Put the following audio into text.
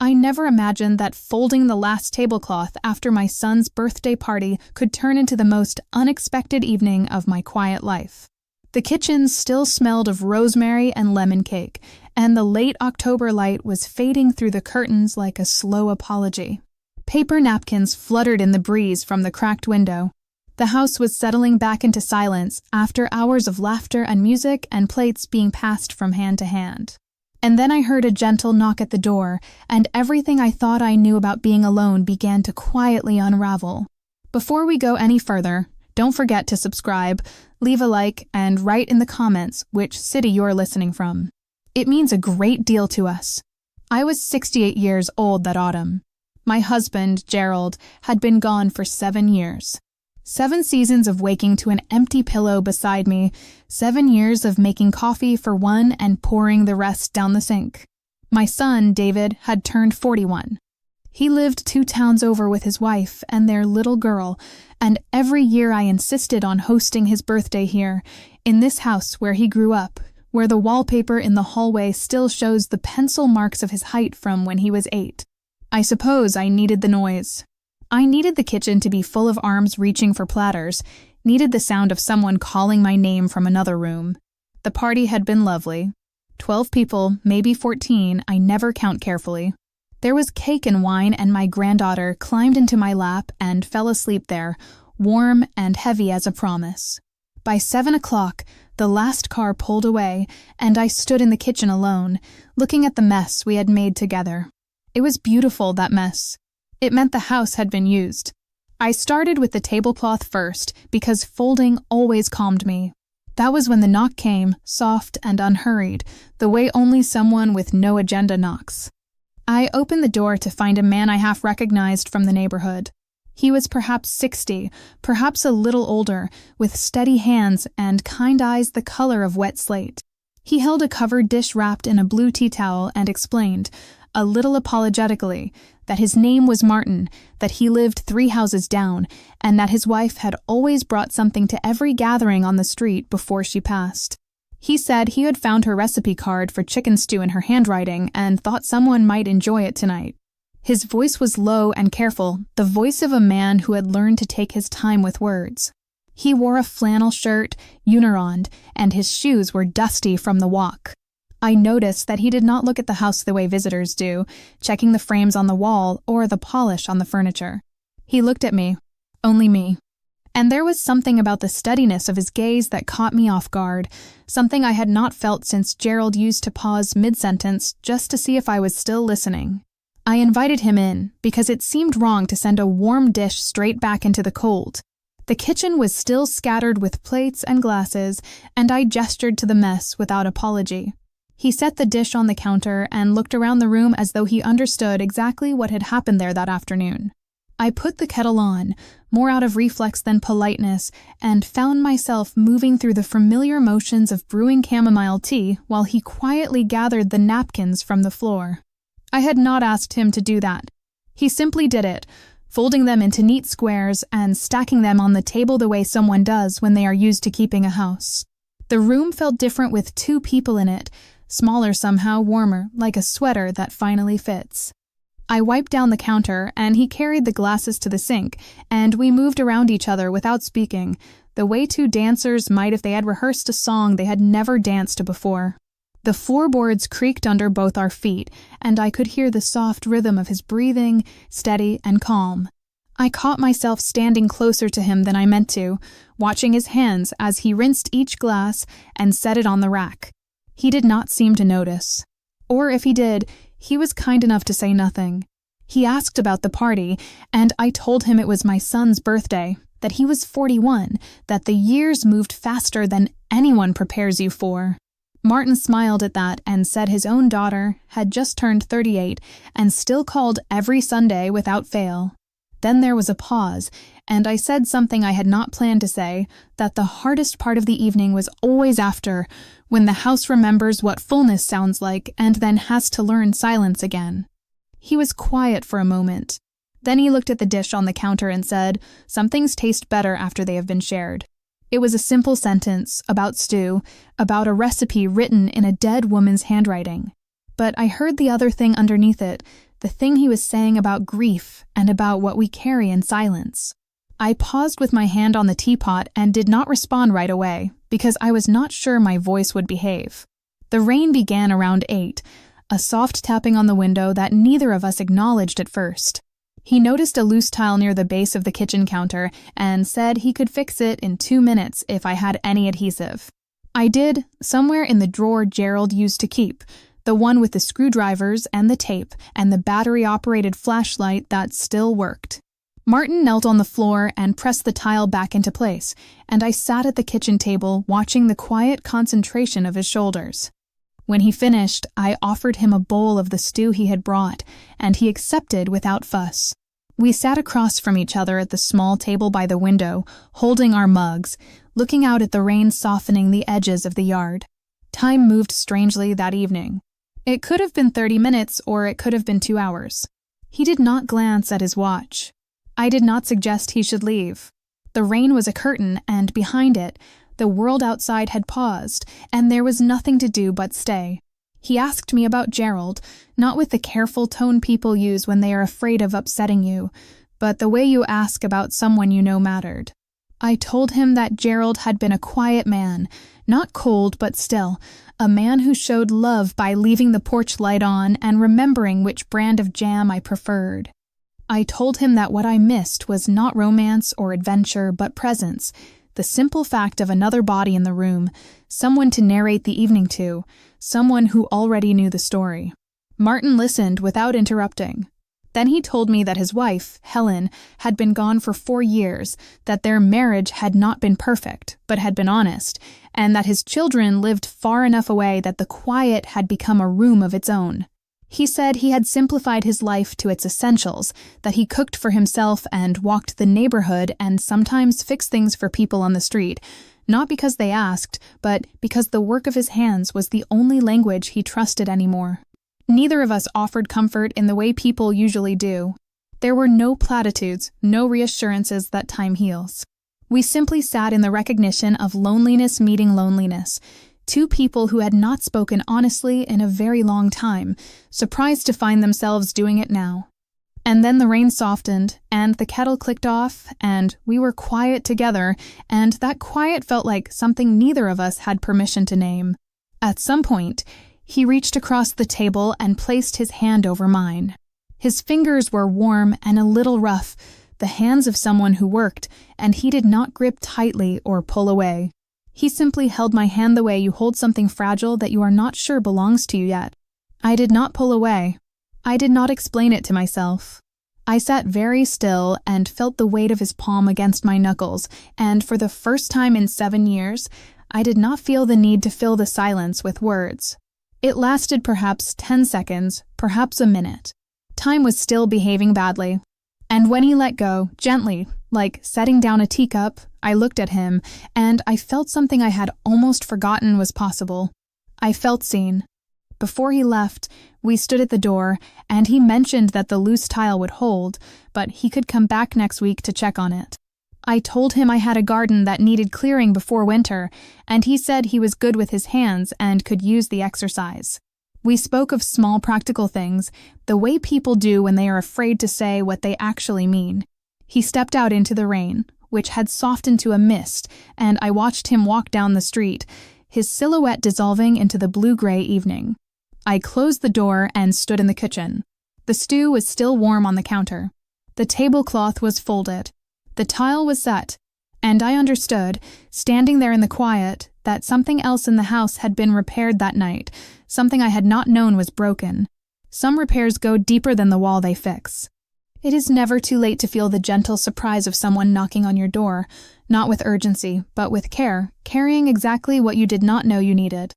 I never imagined that folding the last tablecloth after my son's birthday party could turn into the most unexpected evening of my quiet life. The kitchen still smelled of rosemary and lemon cake, and the late October light was fading through the curtains like a slow apology. Paper napkins fluttered in the breeze from the cracked window. The house was settling back into silence after hours of laughter and music and plates being passed from hand to hand. And then I heard a gentle knock at the door, and everything I thought I knew about being alone began to quietly unravel. Before we go any further, don't forget to subscribe, leave a like, and write in the comments which city you're listening from. It means a great deal to us. I was 68 years old that autumn. My husband, Gerald, had been gone for 7 years. 7 seasons of waking to an empty pillow beside me, 7 years of making coffee for one and pouring the rest down the sink. My son, David, had turned 41. He lived 2 towns over with his wife and their little girl, and every year I insisted on hosting his birthday here, in this house where he grew up, where the wallpaper in the hallway still shows the pencil marks of his height from when he was 8. I suppose I needed the noise. I needed the kitchen to be full of arms reaching for platters, needed the sound of someone calling my name from another room. The party had been lovely. 12 people, maybe 14, I never count carefully. There was cake and wine, and my granddaughter climbed into my lap and fell asleep there, warm and heavy as a promise. By 7 o'clock, the last car pulled away, and I stood in the kitchen alone, looking at the mess we had made together. It was beautiful, that mess. It meant the house had been used. I started with the tablecloth first, because folding always calmed me. That was when the knock came, soft and unhurried, the way only someone with no agenda knocks. I opened the door to find a man I half recognized from the neighborhood. He was perhaps 60, perhaps a little older, with steady hands and kind eyes the color of wet slate. He held a covered dish wrapped in a blue tea towel and explained, a little apologetically, that his name was Martin, that he lived 3 houses down, and that his wife had always brought something to every gathering on the street before she passed. He said he had found her recipe card for chicken stew in her handwriting and thought someone might enjoy it tonight. His voice was low and careful, the voice of a man who had learned to take his time with words. He wore a flannel shirt, unirond, and his shoes were dusty from the walk. I noticed that he did not look at the house the way visitors do, checking the frames on the wall or the polish on the furniture. He looked at me, only me. And there was something about the steadiness of his gaze that caught me off guard, something I had not felt since Gerald used to pause mid-sentence just to see if I was still listening. I invited him in, because it seemed wrong to send a warm dish straight back into the cold. The kitchen was still scattered with plates and glasses, and I gestured to the mess without apology. He set the dish on the counter and looked around the room as though he understood exactly what had happened there that afternoon. I put the kettle on, more out of reflex than politeness, and found myself moving through the familiar motions of brewing chamomile tea while he quietly gathered the napkins from the floor. I had not asked him to do that. He simply did it, folding them into neat squares and stacking them on the table the way someone does when they are used to keeping a house. The room felt different with 2 people in it, smaller somehow, warmer, like a sweater that finally fits. I wiped down the counter, and he carried the glasses to the sink, and we moved around each other without speaking, the way 2 dancers might if they had rehearsed a song they had never danced to before. The floorboards creaked under both our feet, and I could hear the soft rhythm of his breathing, steady and calm. I caught myself standing closer to him than I meant to, watching his hands as he rinsed each glass and set it on the rack. He did not seem to notice. Or if he did, he was kind enough to say nothing. He asked about the party, and I told him it was my son's birthday, that he was 41, that the years moved faster than anyone prepares you for. Martin smiled at that and said his own daughter had just turned 38 and still called every Sunday without fail. Then there was a pause, and I said something I had not planned to say, that the hardest part of the evening was always after, when the house remembers what fullness sounds like and then has to learn silence again. He was quiet for a moment. Then he looked at the dish on the counter and said, "Some things taste better after they have been shared." It was a simple sentence, about stew, about a recipe written in a dead woman's handwriting. But I heard the other thing underneath it, the thing he was saying about grief and about what we carry in silence. I paused with my hand on the teapot and did not respond right away, because I was not sure my voice would behave. The rain began around 8, a soft tapping on the window that neither of us acknowledged at first. He noticed a loose tile near the base of the kitchen counter and said he could fix it in 2 minutes if I had any adhesive. I did, somewhere in the drawer Gerald used to keep, the one with the screwdrivers and the tape and the battery-operated flashlight that still worked. Martin knelt on the floor and pressed the tile back into place, and I sat at the kitchen table watching the quiet concentration of his shoulders. When he finished, I offered him a bowl of the stew he had brought, and he accepted without fuss. We sat across from each other at the small table by the window, holding our mugs, looking out at the rain softening the edges of the yard. Time moved strangely that evening. It could have been 30 minutes, or it could have been 2 hours. He did not glance at his watch. I did not suggest he should leave. The rain was a curtain, and behind it, the world outside had paused, and there was nothing to do but stay. He asked me about Gerald, not with the careful tone people use when they are afraid of upsetting you, but the way you ask about someone you know mattered. I told him that Gerald had been a quiet man, not cold but still, a man who showed love by leaving the porch light on and remembering which brand of jam I preferred. I told him that what I missed was not romance or adventure but presence, the simple fact of another body in the room, someone to narrate the evening to, someone who already knew the story. Martin listened without interrupting. Then he told me that his wife, Helen, had been gone for 4 years, that their marriage had not been perfect, but had been honest, and that his children lived far enough away that the quiet had become a room of its own. He said he had simplified his life to its essentials, that he cooked for himself and walked the neighborhood and sometimes fixed things for people on the street, not because they asked, but because the work of his hands was the only language he trusted anymore. Neither of us offered comfort in the way people usually do. There were no platitudes, no reassurances that time heals. We simply sat in the recognition of loneliness meeting loneliness, 2 people who had not spoken honestly in a very long time, surprised to find themselves doing it now. And then the rain softened, and the kettle clicked off, and we were quiet together, and that quiet felt like something neither of us had permission to name. At some point, he reached across the table and placed his hand over mine. His fingers were warm and a little rough, the hands of someone who worked, and he did not grip tightly or pull away. He simply held my hand the way you hold something fragile that you are not sure belongs to you yet. I did not pull away. I did not explain it to myself. I sat very still and felt the weight of his palm against my knuckles, and for the first time in 7 years, I did not feel the need to fill the silence with words. It lasted perhaps 10 seconds, perhaps a minute. Time was still behaving badly. And when he let go, gently, like setting down a teacup, I looked at him, and I felt something I had almost forgotten was possible. I felt seen. Before he left, we stood at the door, and he mentioned that the loose tile would hold, but he could come back next week to check on it. I told him I had a garden that needed clearing before winter, and he said he was good with his hands and could use the exercise. We spoke of small practical things, the way people do when they are afraid to say what they actually mean. He stepped out into the rain, which had softened to a mist, and I watched him walk down the street, his silhouette dissolving into the blue-gray evening. I closed the door and stood in the kitchen. The stew was still warm on the counter. The tablecloth was folded. The tile was set, and I understood, standing there in the quiet, that something else in the house had been repaired that night, something I had not known was broken. Some repairs go deeper than the wall they fix. It is never too late to feel the gentle surprise of someone knocking on your door, not with urgency, but with care, carrying exactly what you did not know you needed.